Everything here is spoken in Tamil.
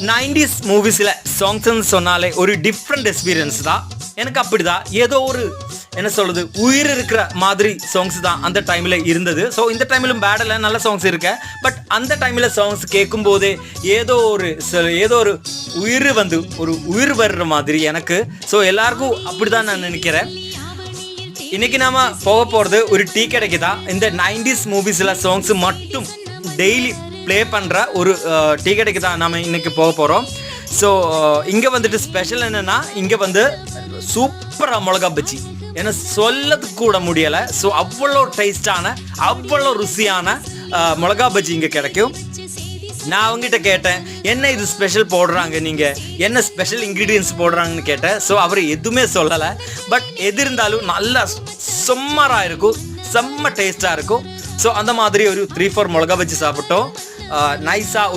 நைன்டிஸ் மூவிஸில் சாங்ஸ்ன்னு சொன்னாலே ஒரு டிஃப்ரெண்ட் எக்ஸ்பீரியன்ஸ் தான். எனக்கு அப்படிதான் ஏதோ ஒரு என்ன சொல்கிறது உயிர் இருக்கிற மாதிரி சாங்ஸ் தான் அந்த டைமில் இருந்தது. ஸோ இந்த டைமிலும் பேடில் நல்ல சாங்ஸ் இருக்கு. பட் அந்த டைமில் சாங்ஸ் கேட்கும் போதே ஏதோ ஒரு உயிர் ஒரு உயிர் வர்ற மாதிரி எனக்கு. ஸோ எல்லாருக்கும் அப்படி தான் நான் நினைக்கிறேன். இன்னைக்கு நாம போக போகிறது ஒரு டீ கடைக்கு தான். இந்த நைன்டிஸ் மூவிஸில் சாங்ஸ் மட்டும் டெய்லி ப்ளே பண்ணுற ஒரு டீ கடைக்கு தான் நாம் இன்னைக்கு போக போகிறோம். ஸோ இங்கே வந்துட்டு ஸ்பெஷல் என்னென்னா, இங்கே வந்து சூப்பராக மிளகா பஜ்ஜி ஏன்னா சொல்லதுக்கு கூட முடியலை. ஸோ அவ்வளோ டேஸ்டான அவ்வளோ ருசியான மிளகா பஜ்ஜி இங்கே கிடைக்கும். நான் அவங்ககிட்ட கேட்டேன், என்ன இது ஸ்பெஷல் போடுறாங்க, நீங்கள் என்ன ஸ்பெஷல் இன்க்ரீடியன்ஸ் போடுறாங்கன்னு கேட்டேன். ஸோ அவர் எதுவுமே சொல்லலை. பட் எது இருந்தாலும் நல்லா செம்மராக இருக்கும், செம்ம டேஸ்ட்டாக இருக்கும். ஸோ அந்த மாதிரி ஒரு 3-4 மிளகா பஜ்ஜி சாப்பிட்டோம். நைஸாக